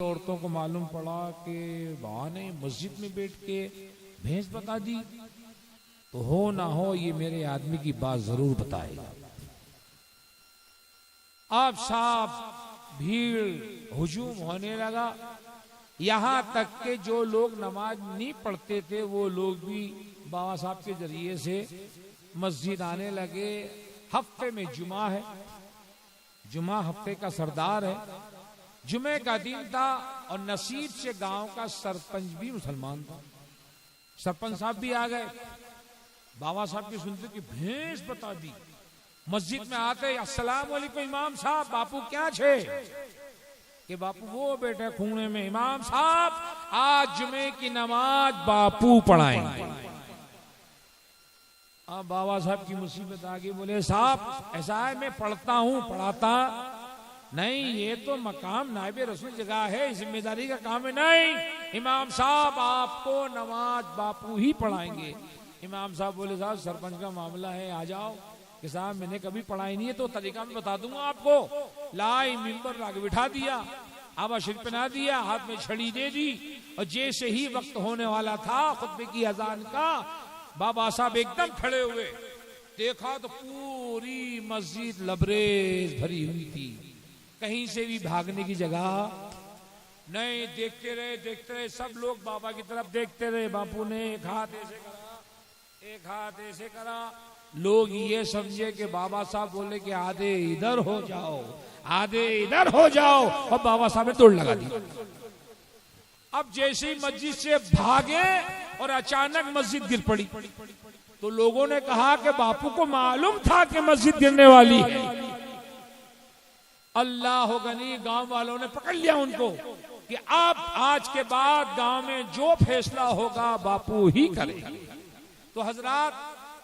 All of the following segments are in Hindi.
औरतों को मालूम पड़ा कि वहां ने मस्जिद में बैठ के भैंस बता दी, तो हो ना हो ये मेरे आदमी की बात जरूर बताएगा। अब साहब भीड़ हुजूम होने लगा, यहां तक के जो लोग नमाज नहीं पढ़ते थे वो लोग भी बाबा साहब के जरिए से मस्जिद आने लगे। हफ्ते में जुमा है, जुमा हफ्ते का सरदार है, जुमे का दिन था और नसीब से गांव का सरपंच भी मुसलमान था। सरपंच साहब भी आ गए, बाबा साहब की सुनते कि भैंस बता दी। मस्जिद में आते अस्सलाम वालेकुम इमाम साहब, बापू क्या छे कि बापू वो बैठे खूने में, इमाम साहब आज जुमे की नमाज बापू पढ़ाएंगे। अब बाबा साहब की मुसीबत आ गई, बोले साहब ऐसा है मैं पढ़ता हूं, पढ़ाता नहीं, ये तो मकाम नाइबे रसूल जगह है, जिम्मेदारी का काम है। नहीं इमाम साहब आपको नमाज बापू ही पढ़ाएंगे। इमाम साहब बोले साहब सरपंच का मामला है, आ जाओ। कि साहब मैंने कभी पढ़ाई नहीं है तो तरीका मैं बता दूंगा आपको। लाई मिंबर लाके बिठा दिया, आबा शरीफ पहना दिया, हाथ में छड़ी दे दी, और जैसे ही वक्त होने वाला था खुतबे की अजान का, बाबा साहब एकदम खड़े हुए, देखा तो पूरी मस्जिद लबरेज भरी हुई थी, कहीं से भी भागने की जगह नहीं। देखते रहे सब लोग बाबा की तरफ देखते रहे। बापू ने एक हाथ ऐसे करा, एक हाथ ऐसे करा, लोग ये समझे कि बाबा साहब बोले कि आधे इधर हो जाओ, आधे इधर हो जाओ, और बाबा साहब ने दौड़ लगा दी। अब जैसे ही मस्जिद से भागे और अचानक मस्जिद गिर पड़ी, तो लोगों ने कहा कि बापू को मालूम था कि मस्जिद गिरने वाली है। अल्लाह गनी गांव वालों ने पकड़ लिया उनको कि अब आज के बाद गांव में जो फैसला होगा बापू ही करेगा। तो हजरात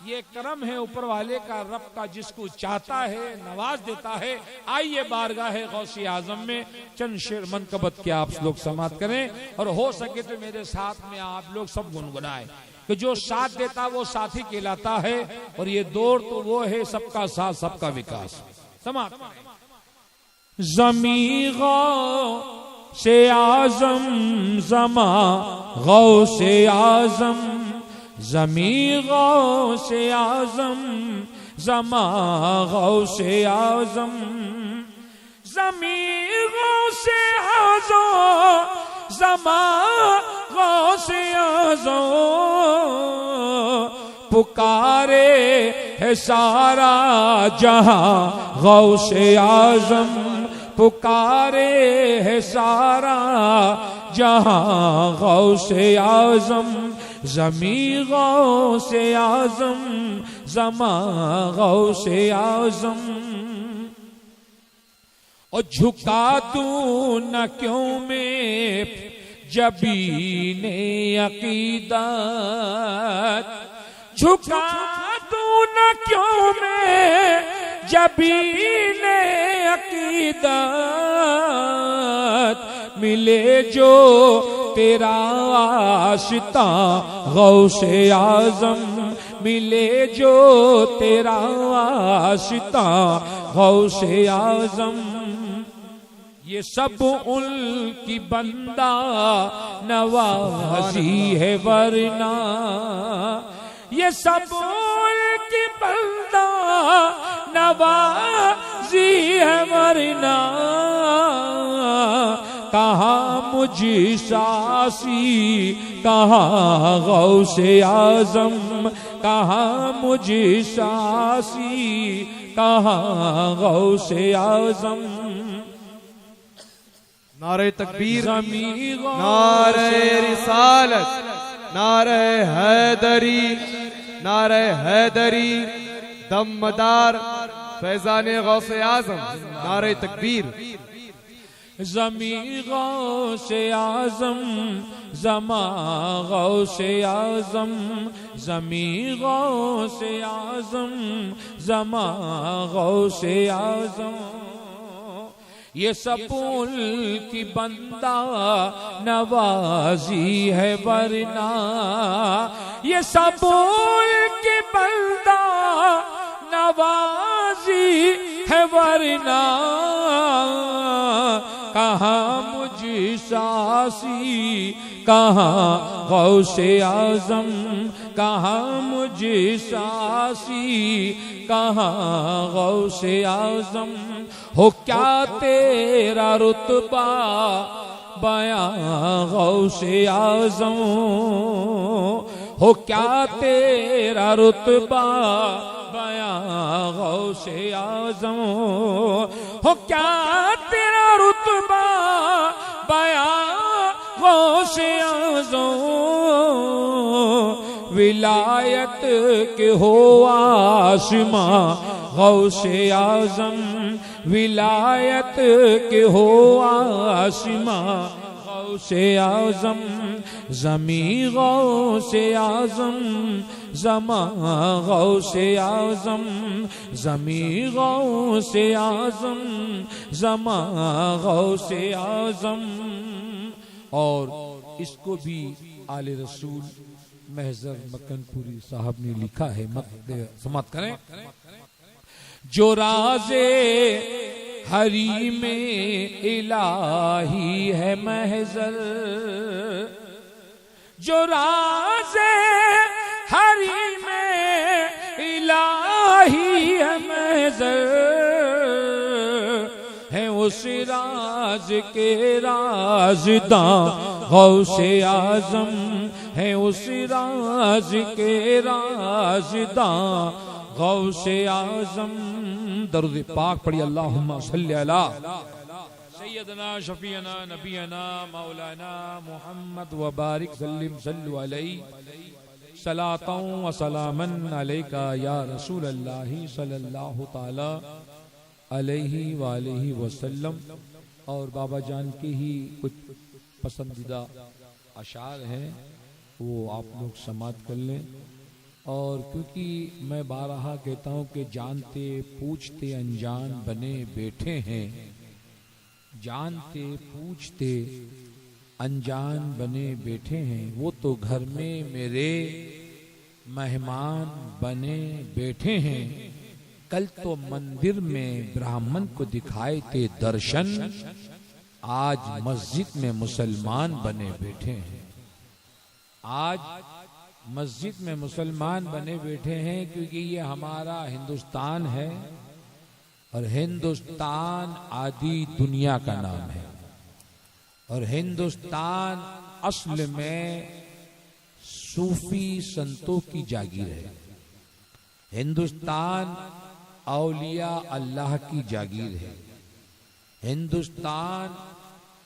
ये करम है ऊपर वाले का, रब का, जिसको चाहता है नवाज देता है। आइए बारगाह गौसे आजम में चंद शेर मनकबत के आप लोग समात करें, और हो सके तो मेरे साथ में आप लोग सब गुनगुनाएं कि जो साथ देता वो साथी कहलाता है, और ये दौर तो वो है सबका साथ सबका विकास। समात करें। ज़मी गौसे आज़म ज़मा गौसे आज़म, ज़मी गौसे आज़म ज़मा गौसे आज़म, ज़मी गौसे आज़म ज़मा गौसे आज़म, पुकारे है सारा जहां गौसे आज़म, पुकारे है सारा जहां गौसे आज़म, ज़मी गौसे आज़म ज़मा गौसे आज़म। और झुका तू न क्यों में जबीने अकीदत, झुका तू न क्यों में जबीने अकीदत, मिले जो तेरा आशिता गौसे आज़म, मिले जो तेरा आशिता गौसे आज़म। ये सब उनकी बंदा नवाजी है वरना, ये सब उनकी बंदा नवाजी है वरना, कहाँ मुझी सासी कहाँ गौसे आज़म, कहाँ मुझी सासी कहाँ गौसे आज़म। नारे तकबीर, नारे रिसालत, नारे हैदरी, नारे हैदरी, दमदार फैजाने गौसे आज़म, नारे तकबीर। ज़मी गौसे आज़म ज़मा गौसे आज़म, ज़मी गौसे आज़म ज़मा गौसे आज़म। ये सब की बंदा नवाजी है वरना, ये सब की बंदा नवाजी है वरना, कहाँ मुझ सासी, कहाँ गौसे आजम, कहाँ मुझे सासी, कहाँ गौसे आजम। हो क्या तेरा रुतबा बयां गौसे आजम, हो क्या तेरा रुतबा बयां गौसे आजम, हो क्या तेरा रुतबा बयां गौसे आजम। विलायत के हो आसमां गौसे आजम, विलायत के हो आसमां गौसे आजम। ज़मी गौसे आजम, ज़मा गौसे आजम, ज़मी गौसे आजम, ज़मा गौसे आजम। और इसको भी आले रसूल महजर मक्कनपुरी साहब ने लिखा है, समाप्त करें। जो राज़े हरी में इलाही है महजर, जो राज़े हरी में इलाही है महजर, है उस राज के राज़दां गौसे आजम, है उस राज के राज़दां गौसे आजम। दरूद पाक पढ़ी, अल्लाहुम्मा सल्ली अला सैयदना शफीना नबीना मौलाना मुहम्मद व बारिक सल्लिम सल्लु अलैहि सलातों व सलामन अलैका या रसूल अल्लाह सल्लल्लाहु ताला अलैहि व आलिहि वसल्लम। और बाबा जान के ही कुछ पसंदीदा अशार हैं, वो आप लोग समाप्त कर लें। और क्योंकि मैं बारहा कहता हूँ कि जानते पूछते अनजान बने बैठे हैं, जानते पूछते अनजान बने बैठे हैं, वो तो घर में मेरे मेहमान बने बैठे हैं। कल तो मंदिर में ब्राह्मण को दिखाए थे दर्शन, आज मस्जिद में मुसलमान बने बैठे हैं। आज मस्जिद में मुसलमान बने बैठे हैं क्योंकि ये हमारा हिंदुस्तान है और हिंदुस्तान आदि दुनिया का नाम है। और हिंदुस्तान असल में सूफी संतों की जागीर है। हिंदुस्तान औलिया अल्लाह की जागीर है। हिंदुस्तान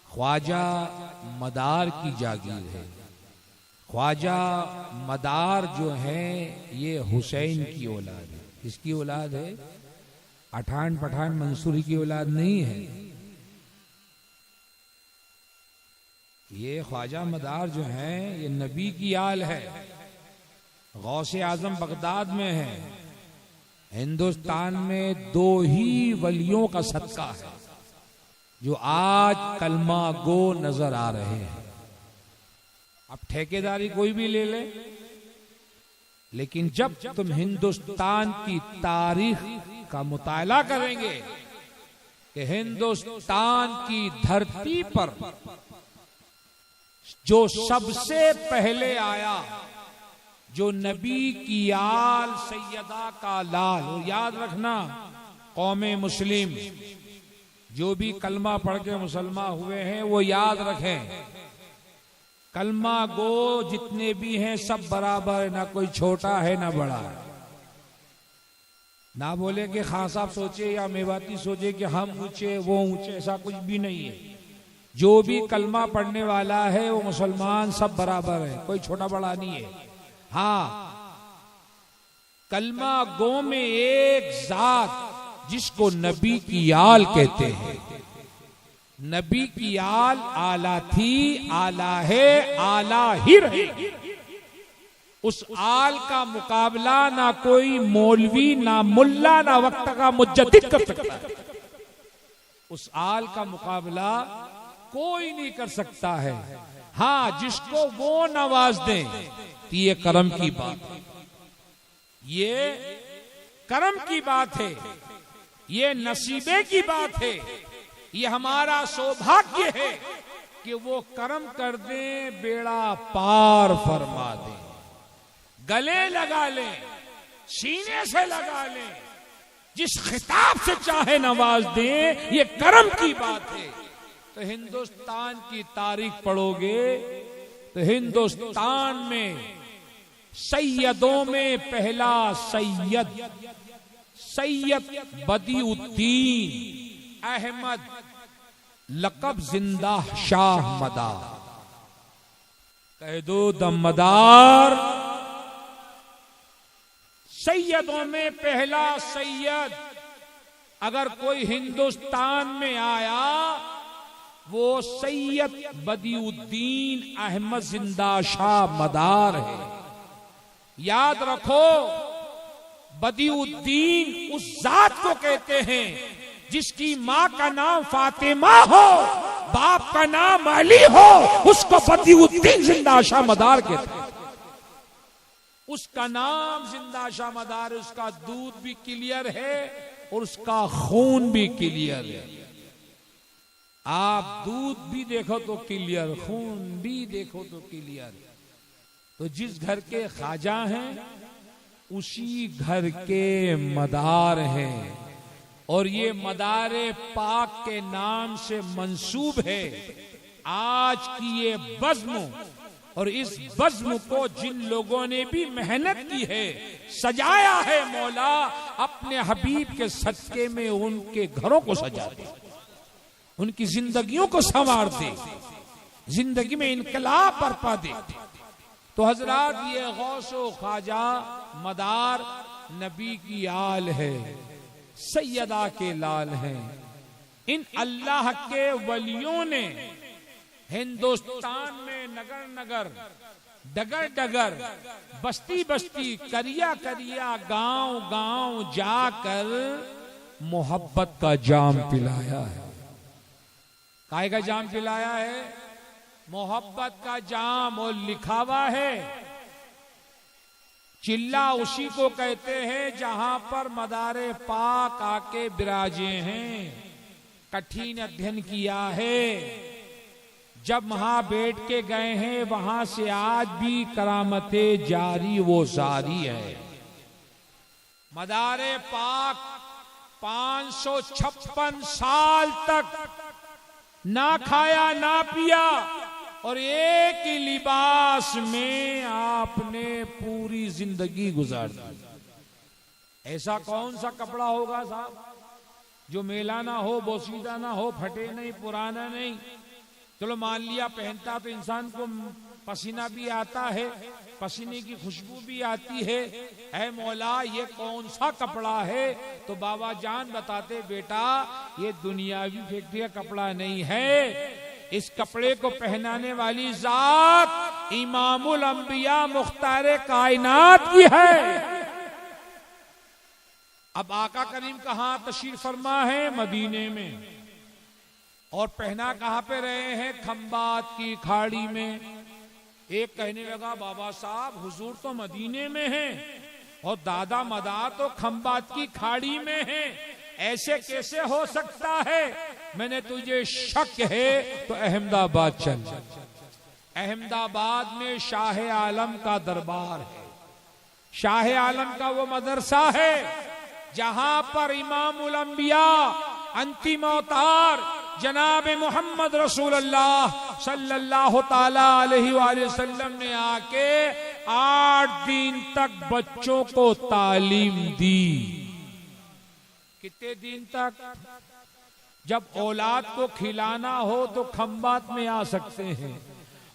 ख्वाजा मदार की जागीर है। ख्वाजा मदार जो है ये हुसैन की औलाद है। किसकी औलाद है? अठान पठान मंसूरी की औलाद नहीं है। ये ख्वाजा मदार जो है ये नबी की आल है। गौसे आजम बगदाद में है। हिंदुस्तान में दो ही वलियों का सदका है जो आज कलमा गो नजर आ रहे हैं। अब ठेकेदारी कोई भी ले ले, लेकिन जब तुम हिंदुस्तान की तारीख का मुताला करेंगे कि हिंदुस्तान की धरती पर जो सबसे पहले आया, जो नबी की आल सैयदा का लाल, और याद रखना कौमे मुस्लिम जो भी कलमा पढ़ के मुसलमान हुए हैं वो याद रखें, कलमा गो जितने भी हैं सब बराबर है, ना कोई छोटा है ना बड़ा है। ना बोले कि खान साहब सोचे या मेवाती सोचे कि हम ऊंचे वो ऊंचे, ऐसा कुछ भी नहीं है। जो भी कलमा पढ़ने वाला है वो मुसलमान सब बराबर है, कोई छोटा बड़ा नहीं है। हाँ, कलमा गो में एक जात जिसको नबी की आल कहते हैं। नबी की आल आला थी, आला है, आला ही रहे। उस आल का मुकाबला ना कोई मौलवी, ना मुल्ला, ना वक्त का मुज्जदिद कर सकता है। उस आल का मुकाबला कोई नहीं कर सकता है। हाँ, जिसको वो नवाज दें तो ये करम की बात है, ये करम की बात है, ये नसीबे की बात है, ये हमारा सौभाग्य है कि वो कर्म कर दें, बेड़ा पार फरमा दें, गले लगा लें, सीने से लगा लें, जिस खिताब से चाहे नवाज दें, ये कर्म की बात है। तो हिंदुस्तान की तारीख पढ़ोगे तो हिंदुस्तान में सैयदों में पहला सैयद बदिउद्दीन अहमद, लक़ब जिंदा शाह मदार। कह दो दमदार। सैयदों में पहला सैयद अगर कोई हिंदुस्तान में आया, वो सैयद बदिउद्दीन अहमद जिंदा शाह मदार है। याद रखो, बदिउद्दीन उस जात को कहते हैं जिसकी माँ का नाम फातिमा हो, बाप का नाम अली हो, उसको बदिउद्दीन जिंदा शाह मदार कहते हैं। उसका नाम जिंदा शाह मदार, उसका दूध भी क्लियर है और उसका खून भी क्लियर है। आप दूध भी देखो तो क्लियर, खून भी देखो तो क्लियर। तो जिस घर के ख्वाजा हैं उसी घर के मदार हैं, और ये मदारे पाक के नाम से मंसूब है। आज की ये बज़्म, और इस बज़्म को जिन लोगों ने भी मेहनत की है, सजाया है, मौला अपने हबीब के सदके में उनके घरों को सजा दे, उनकी जिंदगियों को संवार दे, जिंदगी में इनकलाब बरपा दे। तो हजरात, ये गौसो ख्वाजा मदार नबी की आल है, सैयदा के लाल हैं। इन अल्लाह के वलियों ने हिंदुस्तान में नगर नगर, डगर डगर, बस्ती बस्ती, करिया करिया, गांव गांव जाकर मोहब्बत का जाम पिलाया है। काय का जाम पिलाया है? मोहब्बत का जाम। और लिखावा है, चिल्ला उसी को कहते हैं जहां पर मदारे पाक आके विराजे हैं। कठिन अध्ययन किया है, जब वहां बैठ के गए हैं, वहां से आज भी करामतें जारी वो जारी है। मदारे पाक 556 साल तक ना खाया ना पिया, और एक ही लिबास में आपने पूरी जिंदगी गुजार दी। ऐसा कौन सा कपड़ा होगा साहब जो मेला ना हो, बोसीदा ना हो, फटे नहीं, पुराना नहीं? चलो मान लिया पहनता तो इंसान को पसीना भी आता है, पसीने की खुशबू भी आती है। ऐ मौला, ये कौन सा कपड़ा है? तो बाबा जान बताते, बेटा ये दुनियावी फैक्ट्री का कपड़ा नहीं है, इस कपड़े को पहनाने वाली जात इमामुल अंबिया मुख्तारे कायनात की है। अब आका करीम कहां तशरीफ फरमा है? मदीने में। और पहना कहां पे रहे हैं? खंबात की खाड़ी में। एक कहने लगा, बाबा साहब हुजूर तो मदीने में हैं और दादा मदार तो खंबात की खाड़ी में हैं, ऐसे कैसे हो सकता है? मैंने तुझे शक है तो अहमदाबाद चल। अहमदाबाद में शाह आलम का दरबार है, शाह आलम का वो मदरसा है जहां पर इमामुल अंबिया अंतिम अवतार जनाब मोहम्मद रसूलुल्लाह सल्लल्लाहु ताला अलैहि वसल्लम ने आके 8 दिन तक बच्चों को तालीम दी। कितने दिन तक? जब औलाद को खिलाना हो तो खंबात में आ सकते हैं,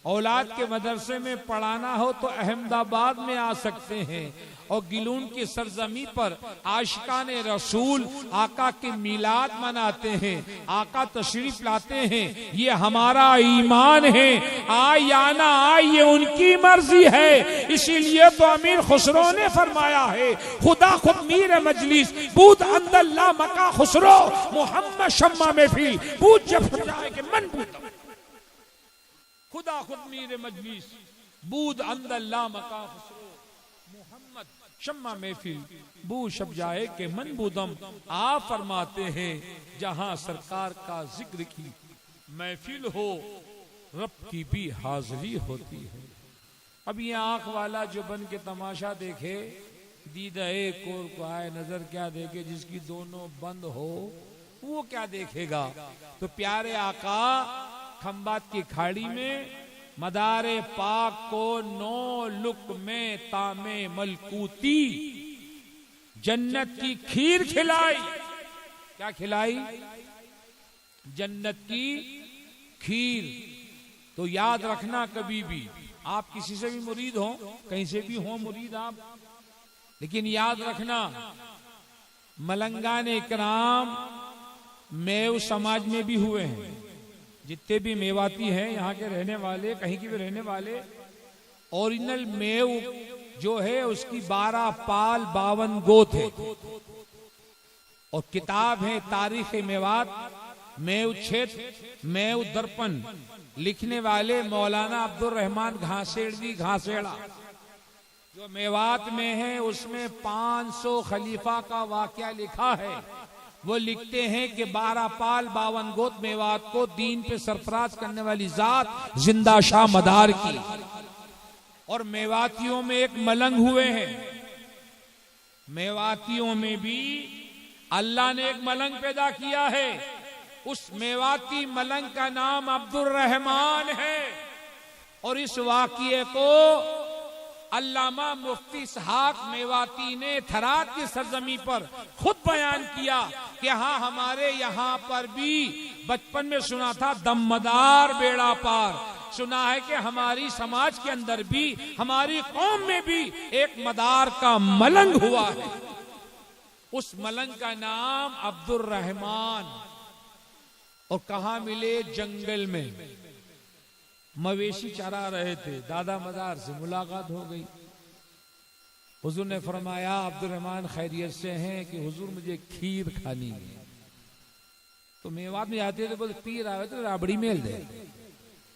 औलाद के मदरसे में पढ़ाना हो तो अहमदाबाद में आ सकते हैं। और गिलून की सरजमी पर आशिकान रसूल आका के मिलाद मनाते हैं, आका तशरीफ लाते हैं। ये हमारा ईमान है, आए या ना आए ये उनकी मर्जी है। इसीलिए तो अमीर खुसरो ने फरमाया है, खुदा खुद मीर मजलिस बूद अंदल्ला मका खुसरो, मोहम्मद शम्मा महफिल बूद जब जाए के मन बूद। खुदा खुद मीर मजलिस बूद अंदल्ला मका खुसरो, मोहम्मद शम्मा महफिल बू शब जाए के मन बूदम। आप फरमाते हैं जहां सरकार का जिक्र की महफिल हो रब की भी हाजिरी होती है। अब ये आंख वाला जो बन के तमाशा देखे, दीदा एक और को आए नजर क्या देखे, जिसकी दोनों बंद हो वो क्या देखेगा। तो प्यारे आका खंबात की खाड़ी में मदारे पाक को 9 लुक में तामे मलकूती जन्नत की खीर खिलाई। क्या खिलाई? जन्नत की खीर। तो याद रखना, कभी भी आप किसी से भी मुरीद हो, कहीं से भी हो मुरीद आप, लेकिन याद रखना मलंगाने इकराम मेव समाज में भी हुए हैं। जितने भी मेवाती हैं यहाँ के रहने वाले, कहीं के भी रहने वाले, ओरिजिनल मेव जो है उसकी 12 पाल 52 गोत है। और किताब है तारीख मेवात, मेव क्षेत्र, मेव दर्पण, लिखने वाले मौलाना अब्दुल रहमान घासेड़ी घासेड़ा। जो मेवात में है उसमें 500 खलीफा का वाकया लिखा है। वो लिखते हैं कि 12 पाल 52 गोत मेवात को दीन पे सरफराज करने वाली जात जिंदा शाह मदार की। और मेवातियों में एक मलंग हुए हैं। मेवातियों में भी अल्लाह ने एक मलंग पैदा किया है। उस मेवाती मलंग का नाम अब्दुल रहमान है। और इस वाकिये को अल्लामा मुफ्ती इसहाक मेवाती ने थरात की सरजमी पर खुद बयान किया कि हाँ, हमारे यहाँ पर भी बचपन में सुना था दमदार बेड़ा पार। सुना है कि हमारी समाज के अंदर भी, हमारी कौम में भी एक मदार का मलंग हुआ है। उस मलंग का नाम अब्दुल रहमान। और कहाँ मिले? जंगल में मवेशी चरा रहे थे। दादा मदार से मुलाकात हो गई। हुजूर ने फरमाया अब्दुल रहमान खैरियत से हैं कि हुजूर मुझे खीर खानी है। तो मेवात में आते थे, बोले पी रहा हो तो राबड़ी मेल दे।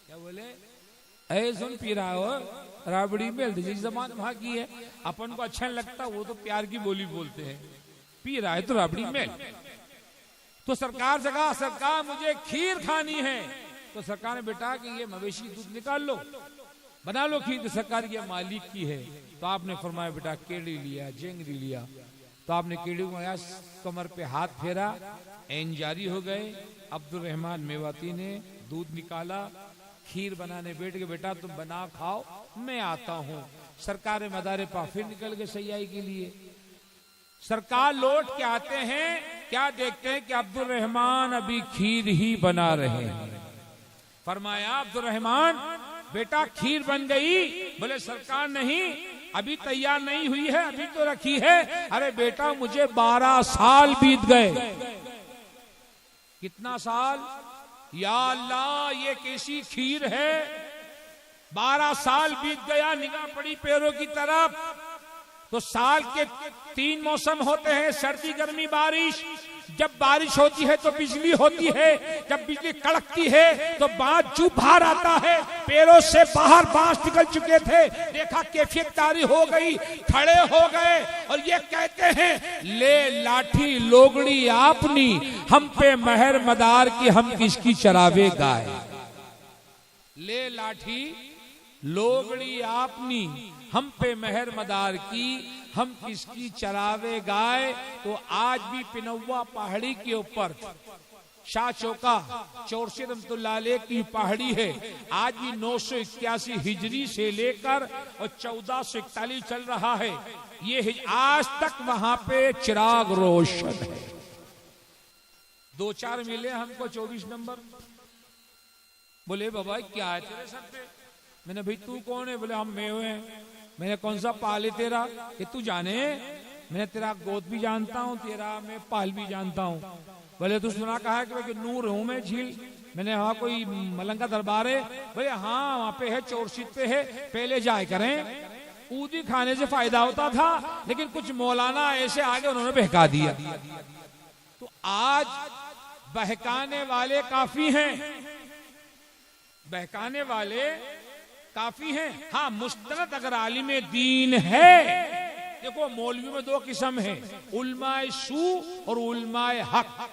क्या बोले? ऐ सुन, पी रहा हो राबड़ी मेल दे। जिस जबान वहां की है, अपन को अच्छा लगता, वो तो प्यार की बोली बोलते हैं। पी रहा है तो राबड़ी मेल। तो सरकार से कहा, सरकार मुझे खीर खानी है। तो सरकार ने बेटा कि ये मवेशी दूध निकाल लो, बना लो खीर। तो सरकार की मालिक की है। तो आपने फरमाया बेटा केड़ी लिया, जेंगरी लिया। तो आपने केड़ी को आया, कमर पे हाथ फेरा, ऐन जारी हो गए। अब्दुल रहमान मेवाती ने दूध निकाला, खीर बनाने बैठ के, बेटा तुम बना खाओ, मैं आता हूँ। सरकार मदारे पा फिर निकल गए सयाई के लिए। सरकार लौट के आते हैं, क्या देखते हैं कि अब्दुल रहमान अभी खीर ही बना रहे हैं। फरमाया अब्दुल रहमान बेटा खीर बन गई। बोले सरकार नहीं, अभी तैयार नहीं हुई है, अभी तो रखी है। अरे बेटा मुझे 12 साल बीत गए। कितना साल? या अल्लाह, ये कैसी खीर है? 12 साल बीत गया। निगाह पड़ी पैरों की तरफ। तो साल के 3 मौसम होते हैं, सर्दी, गर्मी, बारिश। जब बारिश होती है तो बिजली होती है, जब बिजली कड़कती है तो बांस चू बाहर आता है। पैरों से बाहर बांस निकल चुके थे। देखा कैफियत तारी हो गई, खड़े हो गए और ये कहते हैं ले लाठी लोगड़ी आपनी, हम पे महर मदार की, हम किसकी चरावे गाय। ले लाठी लोगड़ी आपनी, हम पे महर मदार की, हम किसकी चरावे गाय। तो आज भी पिनौवा पहाड़ी के ऊपर शाह चौका चौरसी रहमतुल्लाह अलैह की पहाड़ी है। आज भी 981 हिजरी से लेकर और 1441 चल रहा है। ये आज तक वहां पे चिराग रोशन है। 2-4 मिले हमको 24 नंबर। बोले बाबा क्या है तेरे सर पे? मैंने भाई तू कौन है? बोले हम मेवे हैं। मैंने कौन सा पाल है तेरा कि तू जाने? मैं तेरा गोद भी जानता हूँ, तेरा मैं पाल भी जानता हूँ। बोले तू सुना कहा है कि नूर हूँ मैं झील। मैंने हाँ कोई मलंग का दरबार है? बोले हाँ वहाँ पे है, चोरशीत पे है, पहले जाए करें। ऊदी खाने से फायदा होता था, लेकिन कुछ मौलाना ऐसे आगे उन्होंने बहका दिया। तो आज बहकाने वाले काफी हैं, बहकाने वाले काफी हैं। हाँ मुस्तनद अगर आलिम दीन है, देखो मौलवी में 2 किस्म है, उलमाए सू और उलमाए हक।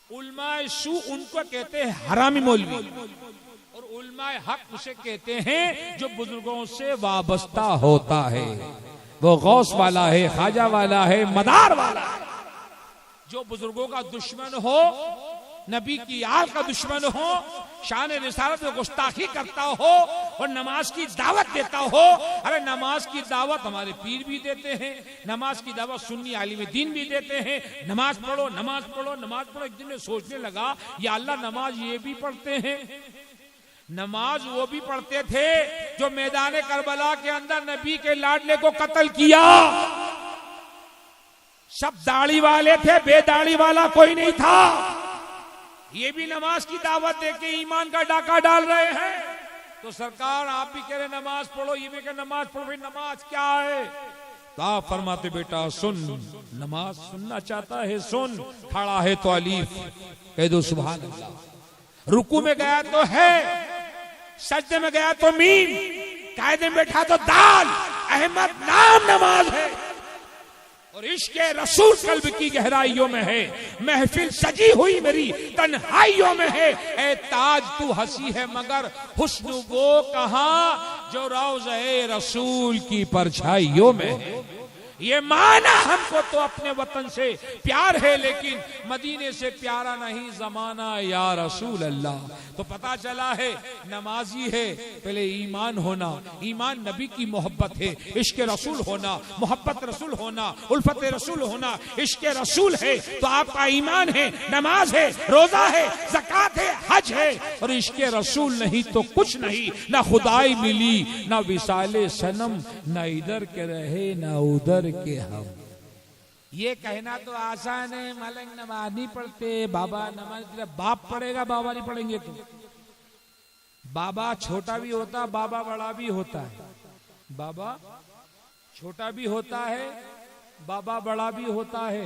उलमाए सू उनको कहते हैं हरामी मौलवी, और उलमाए हक उसे कहते हैं जो बुजुर्गों से वाबस्ता होता है, वो गौस वाला है, ख्वाजा वाला है, मदार वाला है। जो बुजुर्गों का दुश्मन हो, नबी की आल का दुश्मन हो, शान रिसालत में गुस्ताखी करता हो और नमाज की दावत देता हो। अरे नमाज की दावत हमारे पीर भी देते हैं, नमाज की दावत सुन्नी आलिम दीन भी देते हैं, नमाज पढ़ो नमाज पढ़ो नमाज पढ़ो। एक दिन में सोचने लगा या अल्लाह नमाज ये भी पढ़ते हैं। नमाज वो भी पढ़ते थे जो मैदान करबला के अंदर नबी के लाडले को कत्ल किया। सब दाढ़ी वाले थे, बेदाढ़ी वाला कोई नहीं था। ये भी नमाज की दावत देके ईमान का डाका डाल रहे हैं। तो सरकार आप भी कह रहे नमाज पढ़ो, ये भी कह नमाज पढ़ो। भाई नमाज क्या है? तो आप फरमाते बेटा सुन, नमाज सुनना चाहता है सुन। खड़ा है तो अलीफ कह दो सुभान अल्लाह, रुकू में गया तो है, सजदे में गया तो मीम, कायदे में बैठा तो दाल। अहमद नाम नमाज है और इश्क रसूल कल्ब की गहराइयों में है। महफिल सजी हुई मेरी तन्हाइयों में है। ए ताज तू हंसी है मगर हुस्न वो कहां जो रौज़े रसूल की परछाइयों में है। ये माना हमको तो अपने वतन से प्यार है, लेकिन मदीने से प्यारा नहीं जमाना या रसूल अल्लाह। तो पता चला है नमाजी है, पहले ईमान होना, ईमान नबी की मोहब्बत है, इश्क रसूल होना, मोहब्बत रसूल होना, उल्फत रसूल होना, इश्क रसूल है तो आपका ईमान है, नमाज है, रोजा है, ज़कात है, हज है। और इश्क रसूल नहीं तो कुछ नहीं, ना खुदाई मिली, ना विसाले सनम, ना इधर के रहे ना उधर के हम। ये कहना तो आसान है, मलंग नमाज नहीं पढ़ते, बाबा नमाज, बाप पढ़ेगा बाबा नहीं पढ़ेंगे तो। बाबा छोटा भी होता, बाबा बड़ा भी होता है। बाबा छोटा भी होता है, बाबा बड़ा भी होता है।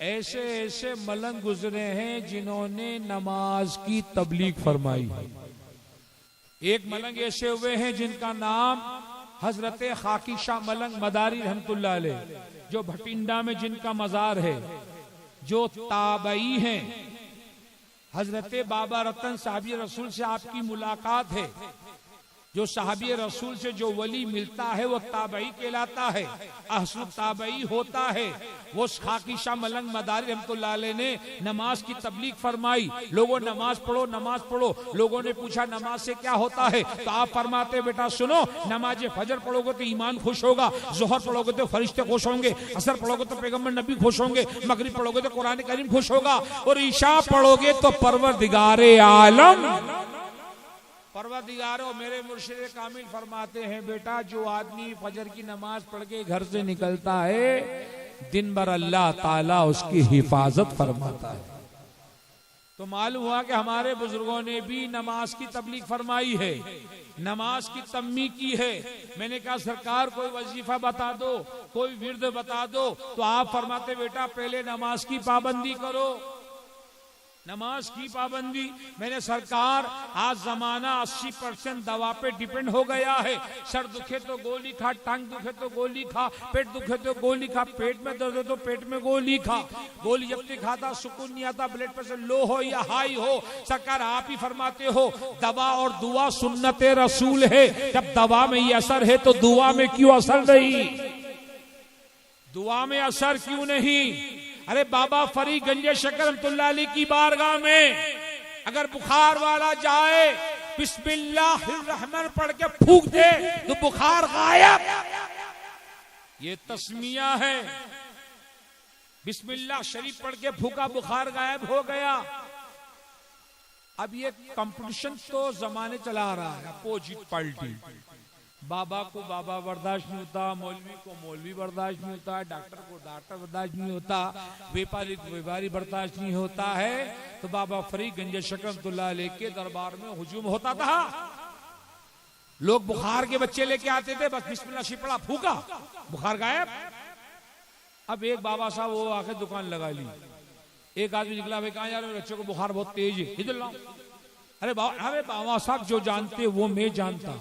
ऐसे ऐसे मलंग गुजरे हैं जिन्होंने नमाज की तबलीग फरमाई। एक मलंग ऐसे हुए हैं जिनका नाम हजरत खाकी शाह मलंग मदारी रहमतुल्लाह अलैह, जो भटिंडा में जिनका मजार है, जो ताबई हैं। हजरत बाबा रतन साहबी रसूल से आपकी मुलाकात है। जो साहबी रसूल से जो वली मिलता है वो ताबई कहलाता है, अहसन ताबई होता है। वो खाकी शाह मलंग मदारी रहमतुल्लाह अलैह ने नमाज की तबलीग फरमाई। लोगों नमाज पढ़ो नमाज पढ़ो। लोगों ने पूछा नमाज से क्या होता है? तो आप फरमाते बेटा सुनो, नमाज फजर पढ़ोगे तो ईमान खुश होगा, जोहर पढ़ोगे तो फरिश्ते खुश होंगे, असर पढ़ोगे तो पैगम्बर नबी खुश होंगे, मगरिब पढ़ोगे तो कुरान करीम खुश होगा, और ईशा पढ़ोगे तो परवरदिगारे आलम परवरदिगारो मेरे मुर्शिद कामिल फरमाते हैं बेटा जो आदमी फजर की नमाज पढ़ के घर से निकलता है, दिन भर अल्लाह ताला उसकी हिफाजत फरमाता है। तो मालूम हुआ कि हमारे बुजुर्गों ने भी नमाज की तबलीग फरमाई है, नमाज की तम्मी की है। मैंने कहा सरकार कोई वजीफा बता दो, कोई विर्द बता दो। तो आप फरमाते बेटा पहले नमाज की पाबंदी करो, नमाज की पाबंदी। मैंने सरकार आज जमाना 80% दवा पे डिपेंड हो गया है। सर दुखे तो गोली खा, टांग दुखे तो गोली खा, पेट दुखे तो गोली खा, पेट में दर्द हो तो पेट में गोली खा। गोली जब तक खाता सुकून नहीं आता, ब्लड प्रेशर लो हो या हाई हो। सरकार आप ही फरमाते हो दवा और दुआ सुन्नत रसूल है। जब दवा में ये असर है तो दुआ में क्यों असर नहीं? दुआ में असर क्यों नहीं? अरे बाबा फरीद गंजे शकर रहमतुल्लाह अलैह की बारगाह में अगर बुखार वाला जाए बिस्मिल्लाहिर्रहमान पढ़ के फूंक दे तो बुखार गायब। ये तस्मिया है, बिस्मिल्लाह शरीफ पढ़ के फूका बुखार गायब हो गया। अब ये कंपटीशन तो जमाने चला रहा है, अपोजिट पार्टी। बाबा को बाबा बर्दाश्त नहीं होता, मौलवी को मौलवी बर्दाश्त नहीं होता, डॉक्टर को डॉक्टर बर्दाश्त नहीं होता, व्यापारी को व्यापारी बर्दाश्त नहीं होता है। तो बाबा फरीद गंजे शकर रहमतुल्लाह अलैह के दरबार में हुजूम होता था। लोग बुखार के बच्चे लेके आते थे, बस बिस्मिल्लाह शरीफ पढ़ा फूका बुखार गायब। अब एक बाबा साहब वो आके दुकान लगा ली। एक आदमी निकला, भाई कहाँ जा रहे हो? बच्चों को बुखार बहुत तेज है, इधर लाओ। अरे बाबा साहब जो जानते वो मैं जानता,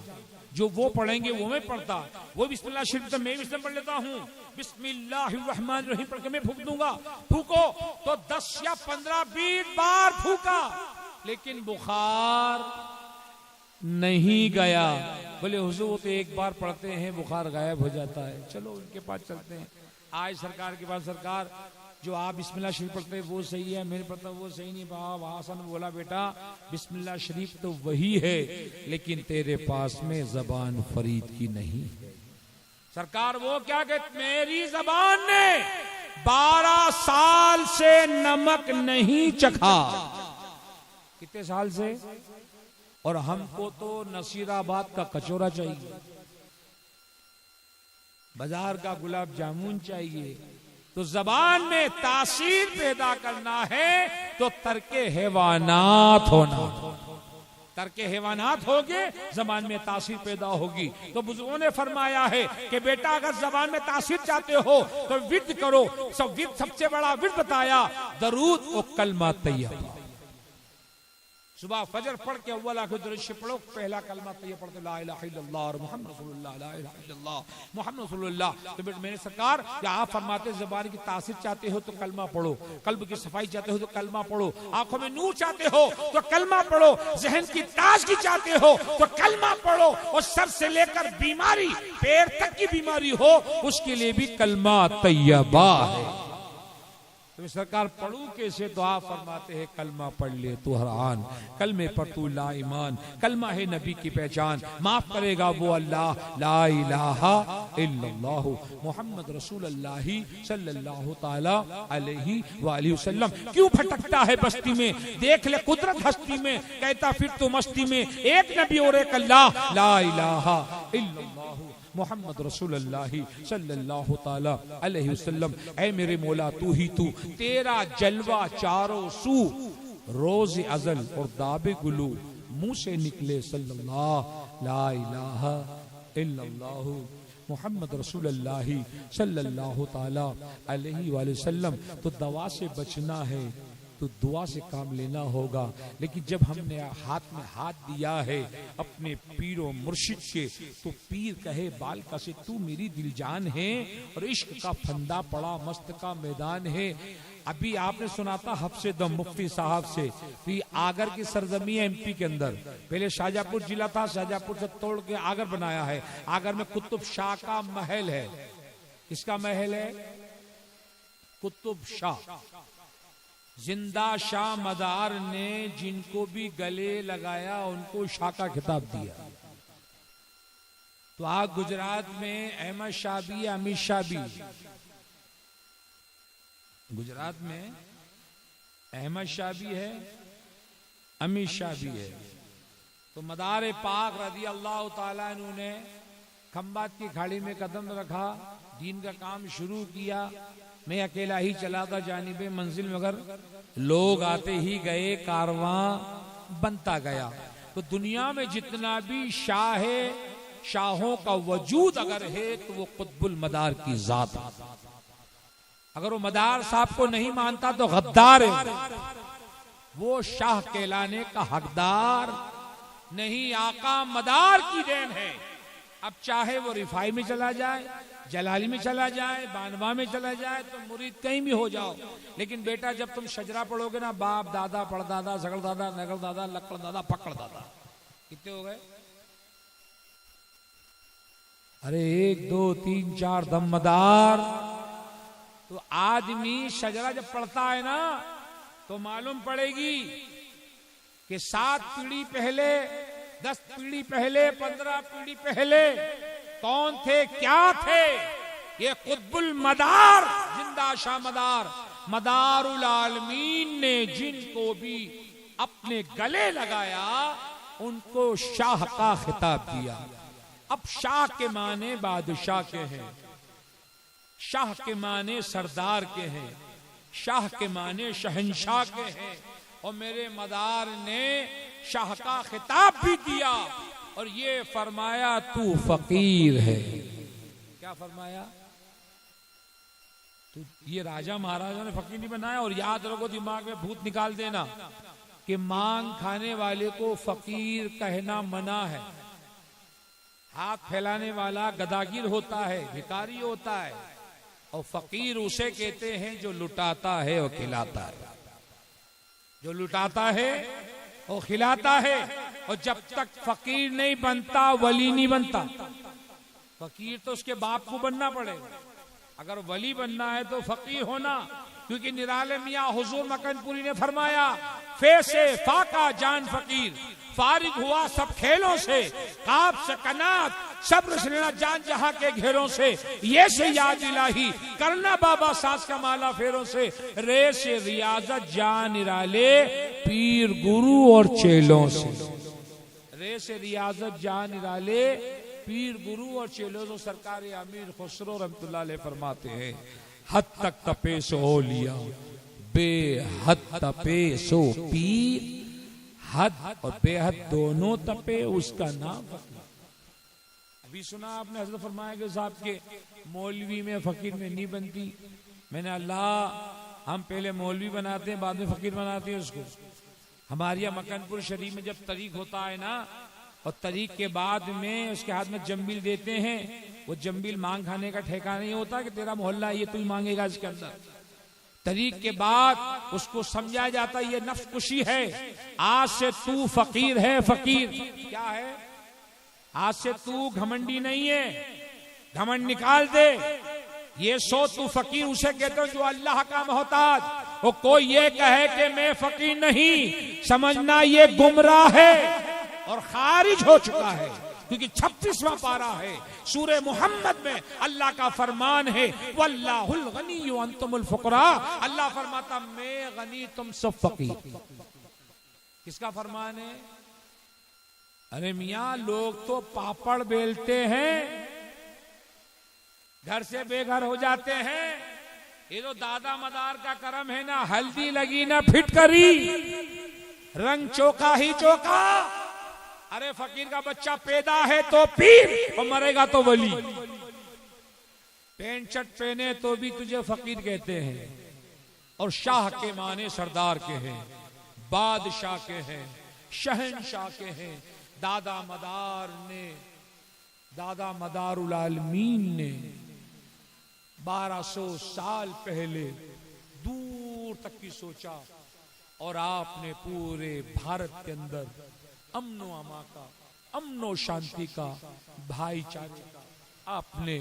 जो वो पढ़ेंगे वो मैं पढ़ता। वो बिस्मिल्लाह शरीफ तो मैं बिस्मिल्लाह पढ़ लेता हूँ, बिस्मिल्लाहिर्रहमानिर्रहीम पढ़ के मैं फूंक दूंगा। फूको तो 10 या 15 20 बार फूका, लेकिन बुखार नहीं गया। बोले हुजूर वो तो एक बार पढ़ते हैं बुखार गायब हो जाता है। चलो उनके पास चलते हैं। आज सरकार के पास, सरकार जो आप बिस्मिल्लाह शरीफ पढ़ते हैं वो सही है, मैंने पढ़ता वो सही नहीं। बाबा हासन बोला बेटा बिस्मिल्लाह शरीफ तो वही है लेकिन तेरे पास में जबान फरीद की नहीं है। सरकार वो क्या कहते, मेरी जबान ने 12 साल से नमक नहीं चखा। कितने साल से? और हमको तो नसीराबाद का कचौरा चाहिए, बाजार का गुलाब जामुन चाहिए। तो जबान में तासीर पैदा करना है तो तर्के हैवानात होना। तर्के हैवानात होगे जबान में तासीर पैदा होगी। तो बुजुर्गों ने फरमाया है कि बेटा अगर जबान में तासीर चाहते हो तो विर्द करो। सबसे बड़ा विर्द बताया दरूद और कलमा तैयबा। सुबह फजर पढ़ के अव्वल आखिर दुरूद शरीफ पढ़ो, पहला कलमा तैयबा पढ़ते ला इलाहा इल्लल्लाह और मुहम्मद रसूलुल्लाह, ला इलाहा इल्लल्लाह मुहम्मद रसूलुल्लाह। तो बेटा मैंने सरकार क्या आप फरमाते ज़बान की तासीर चाहते हो तो कलमा पढ़ो, कल्ब की सफाई चाहते हो तो कलमा पढ़ो, आंखों में नूर चाहते हो तो कलमा पढ़ो, जहन की ताजगी चाहते हो तो कलमा पढ़ो, और सर से लेकर बीमारी पैर तक की बीमारी हो उसके लिए भी कलमा तैयबा है। तो सरकार पढ़ू कैसे? तो आप फरमाते हैं कलमा पढ़ ले तू हरान, कलमे पर तू ला ईमान, कलमा है नबी की पहचान, माफ करेगा वो अल्लाह, ला इलाहा इल्लल्लाह मुहम्मद रसूलुल्लाह सल्लल्लाहु ताला अलैहि वालैहि वसल्लम। क्यों भटकता है बस्ती में, देख ले कुदरत हस्ती में, कहता फिर तो मस्ती में, एक नबी और एक अल्लाह, ला इलाहा इल्लल्लाह मोहम्मद रसूलुल्लाह सल्लल्लाहु ताला अलैहि वसल्लम। ऐ मेरे मौला तू ही तू, तेरा जलवा चारों सू, रोज अजल और दाबे गुलू मुंह से निकले सल्लल्लाहु ला इलाहा इल्लल्लाह मोहम्मद रसूलुल्लाह सल्लल्लाहु ताला अलैहि वसल्लम। तो दवा से बचना है तो दुआ से काम लेना होगा। लेकिन जब हमने हाथ में हाथ दिया है अपने पीरो मुर्शिद के, तो पीर कहे बाल का से तू मेरी दिल जान है, और इश्क का फंदा पड़ा मस्त का मैदान है। अभी आपने सुना था हफ्से दम मुफ्ती साहब से, तो आगर की सरजमी है एमपी के अंदर। पहले शाहजहांपुर जिला था, शाहजहांपुर से तोड़ के आगर बनाया है। आगर में कुतुब शाह का महल है। किसका महल है? कुतुब शाह। जिंदा शाह मदार ने जिनको भी गले लगाया उनको शाह का खिताब दिया। तो आज गुजरात में अहमद शाह भी, अमित शाह भी। गुजरात में अहमद शाह भी है, अमित शाह भी है। तो मदार पाक रज़ी अल्लाह ताला अन्हु ने खंबात की खाड़ी में कदम रखा, दीन का काम शुरू किया। मैं अकेला ही चला था जानिबे मंजिल, मगर लोग आते ही गए, कारवां बनता गया। तो दुनिया में जितना भी शाह है, शाहों का वजूद अगर है तो वो कुतुबुल मदार की जात। अगर वो मदार साहब को नहीं मानता तो गद्दार है, वो शाह कहलाने का हकदार नहीं। आका मदार की देन है। अब चाहे वो रिफाई में चला जाए, जलाली में चला जाए, बानवा में चला जाए, तो मुरीद कहीं भी हो जाओ। लेकिन बेटा जब तुम शजरा पढ़ोगे ना, बाप दादा पड़दादा सगड़ दादा नगल दादा लक्कड़ दादा पकड़ दादा, कितने हो गए? अरे 1 2 3 4 दमदार। तो आदमी शजरा जब पढ़ता है ना तो मालूम पड़ेगी कि 7 पीढ़ी पहले, 10 पीढ़ी पहले, 15 पीढ़ी पहले कौन थे, क्या थे। ये कुतुबुल मदार, जिंदा शाह मदार, मदारुल आलमीन ने जिनको भी अपने गले लगाया उनको शाह का खिताब दिया। अब शाह के माने बादशाह के हैं, शाह के माने सरदार के हैं, शाह के माने शहंशाह के हैं। और मेरे मदार ने शाह का खिताब भी दिया और ये फरमाया तू फकीर है। क्या फरमाया? तो ये राजा महाराजा ने फकीर नहीं बनाया। और याद रखो, दिमाग में भूत निकाल देना कि मांग खाने वाले को फकीर कहना मना है। हाथ फैलाने वाला गदागिर होता है, भिखारी होता है, और फकीर उसे कहते हैं जो लुटाता है और खिलाता है। जो लुटाता है और खिलाता है। और जब तक फकीर नहीं बनता वली नहीं बनता। फकीर तो उसके बाप को बनना पड़ेगा, अगर वली बनना है तो फकीर होना, क्योंकि निराले मियाँ हुजूर मकनपुरी ने फरमाया, फैसे फाका जान फकीर, फारिग हुआ सब खेलों से, काब से कनात सब्र से लेना जान जहां के घेरों से, ये से याद इलाही करना बाबा सास का माला फेरों से, रे से रियाजत जान निराले पीर गुरु और चेलों से। रे से रियाजत जान निराले पीर गुरु और चेलों से। सरकार अमीर खुसरो रहमतुल्लाह अलैह फरमाते हैं, हद तक तपे सो लिया बेहद तपे सो पीर, हद और बेहद दोनों तपे उसका नाम फकीर। अभी सुना आपने हजरत फरमाया कि साहब के मौलवी में फकीर में नहीं बनती। मैंने अल्लाह हम पहले मौलवी बनाते हैं बाद में फकीर बनाते हैं उसको। हमारे यहाँ मकनपुर शरीफ में जब तरीक होता है ना, और तरीक के बाद में उसके हाथ में जम्बिल देते हैं, वो जम्बिल मांग खाने का ठेका नहीं होता कि तेरा मोहल्ला ये तू मांगेगा इसके अंदर। तरीक के बाद उसको समझाया जाता है ये नफ्स कुशी है, आज से तू फकीर है। फकीर क्या है? आज से तू घमंडी नहीं है, घमंड निकाल दे। ये सो तू फकीर उसे कहते हो जो अल्लाह का मोहताज। वो कोई ये कहे कि मैं फकीर नहीं, समझना ये गुमराह है और खारिज हो चुका है, क्योंकि 36वां पारा है सूरे मोहम्मद में अल्लाह का फरमान है, वल्लाहुल गनी व अंतुमुल फुकरा। अल्लाह फरमाता मैं गनी तुम सब फकीर। किसका फरमान है? अरे मियाँ लोग तो पापड़ बेलते हैं, घर से बेघर हो जाते हैं। ये तो दादा मदार का करम है ना, हल्दी लगी ना फिटकरी, रंग चोखा ही चोखा। अरे फकीर का बच्चा पैदा है तो पीर और मरेगा तो वली। पैंट शर्ट पहने तो भी तुझे फकीर कहते हैं, और शाह के माने सरदार के हैं, बादशाह के हैं, शहनशाह के हैं। दादा मदारुल आलमीन ने 1200 साल पहले दूर तक की सोचा, और आपने पूरे भारत के अंदर अमनो अमा का, अमनो शांति का, भाईचारे का आपने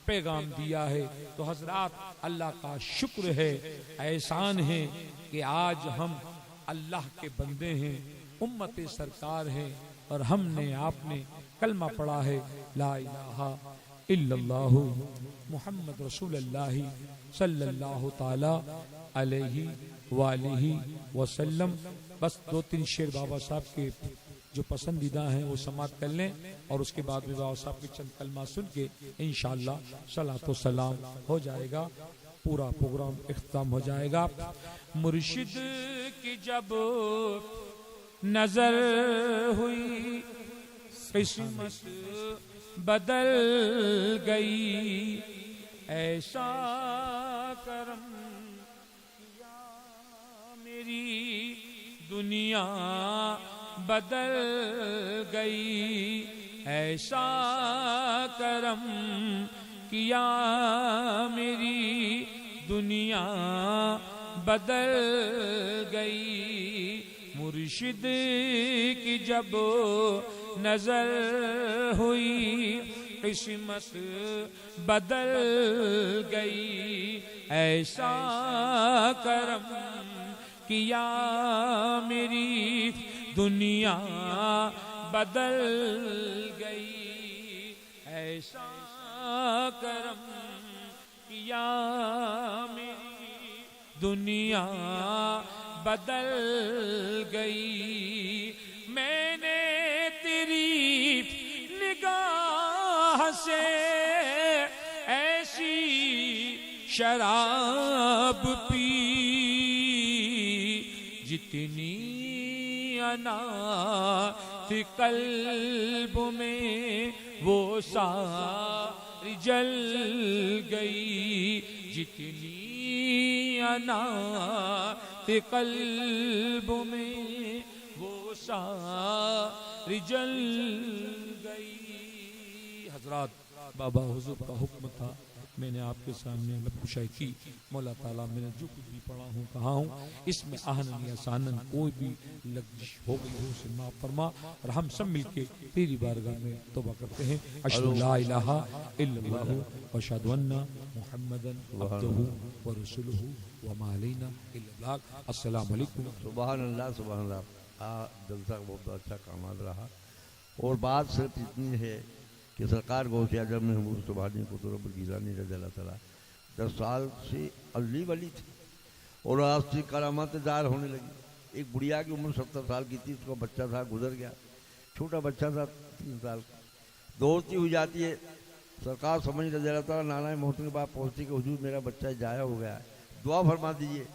पैगाम दिया है। तो हजरात अल्लाह का शुक्र है, एहसान है कि आज हम अल्लाह के बंदे हैं, उम्मत सरकार हैं, और हमने आपने कलमा पढ़ा है ला इलाहा इल्लल्लाहु मुहम्मद रसूलुल्लाह सल्लल्लाहु ताला अलैहि वालिहि वसल्लम। बस 2-3 शेर बाबा साहब के जो पसंदीदा हैं वो समाप्त कर लें, और उसके बाद भी बाबा साहब के चंद कलमा सुन के इंशाअल्लाह सलातो सलाम हो जाएगा, पूरा प्रोग्राम इख्तिताम हो जाएगा। मुर्शिद की जब नजर हुई किस्मत बदल गई, ऐसा करम किया मेरी दुनिया बदल गई, ऐसा करम किया मेरी दुनिया बदल गई। मुर्शिद की जब नजर हुई किस्मत बदल गई, ऐसा करम किया मेरी दुनिया बदल गई, ऐसा करम किया मेरी दुनिया बदल गई। मैंने तेरी निगाह से ऐसी शराब पी, जितनी अना थी कल्ब में वो सारी जल गई, जितनी अना थी कल्ब में वो सारी जल गई। हजरात बाबा हुजूर का हुक्म था मैंने आपके सामने लबकुशाई की। मौला ताला मैंने जो कुछ भी पढ़ा हूँ कहा हूँ इसमें आहनन या सानन कोई भी लग्जिश हो गई हो उसे माफ फरमा। और हम सब मिलके तेरी बारगाह में तौबा करते हैं। अशहदु ला इलाहा इल्लल्लाहु व अशहदु अन्ना मुहम्मदन अब्दुहु व रसूलुहु व मा अलैना इल्ला अल बालाग। अस्सलामु अलैकुम। सुभान अल्लाह सुभान अल्लाह। जलसा बहुत अच्छा कामाल रहा। और बात सिर्फ इतनी है कि सरकार गौसे आजम महमूद सुबहानी कुतुब गिलानी रज़ियल्लाहु ताला 10 साल से अली वली थी और आज से करामात ज़ाहिर होने लगी। एक बुढ़िया की उम्र 70 साल की थी, उसका बच्चा था गुजर गया, छोटा बच्चा था 3 साल का। दौड़ती हुई जाती है, सरकार समझ रज़ियल्लाहु ताला नाना मोहतरम के पास पहुँचती कि हुजूर मेरा बच्चा जाया हो गया है, दुआ फरमा दीजिए,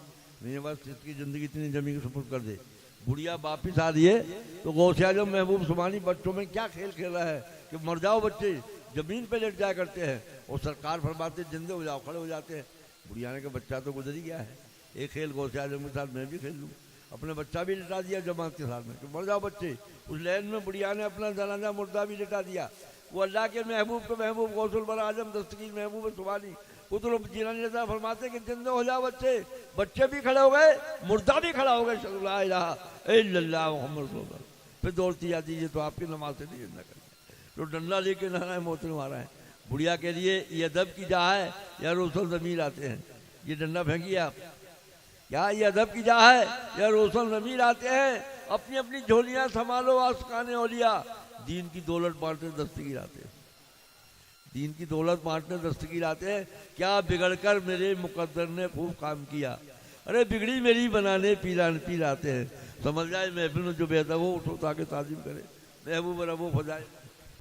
नहीं बस इसकी ज़िंदगी इतनी जमी के सुपुर्द कर दे। बुढ़िया वापिस आ रही है तो गौसे आजम महबूब सुबहानी बच्चों में क्या खेल खेल रहा है कि मर जाओ बच्चे, जमीन पे लेट जाया करते हैं और सरकार फरमाते जिंदे हो जाओ, खड़े हो जाते हैं। बुढ़िया ने कहा बच्चा तो गुजर ही गया है, एक खेल गौसे आजम के साथ मैं भी खेल लूँ। अपने बच्चा भी लिटा दिया जमात के साथ में कि मर जाओ बच्चे। उस लैन में बुढ़िया ने अपना जनाजा मुर्दा भी लिटा दिया। वो अल्लाह के महबूब के महबूब गौसुल बर आजम दस्तगीर महबूब सुबहानी कुतुब गिलानी रज़ा फरमाते कि जिंदे हो जाओ बच्चे। बच्चे भी खड़े हो गए, मुर्दा भी खड़ा हो गया, अशहदु ला इलाहा इल्लल्लाह मुहम्मद रसूलुल्लाह। फिर दौड़ती जाती है तो आपकी नमाज से नहीं जिंदा कर तो डंडा लेके नाना मोहतरम मारा है। बुढ़िया के लिए ये अदब की जा है या रोशन ज़मीर आते हैं, ये डंडा फेंकिए आप, क्या ये अदब की जा है या रोशन ज़मीर आते हैं। अपनी अपनी झोलियाँ संभालो आस्काने औलिया, दीन की दौलत बांटने दस्तगीर आते हैं, दीन की दौलत बांटने दस्तगीर आते हैं। क्या बिगड़कर मेरे मुकद्दर ने खूब काम किया, अरे बिगड़ी मेरी बनाने पीर आते हैं। समझ जाए महफिल में जो बेहतर वो उठो ताकि ताज़ीम करे महबूब रबो फजाए।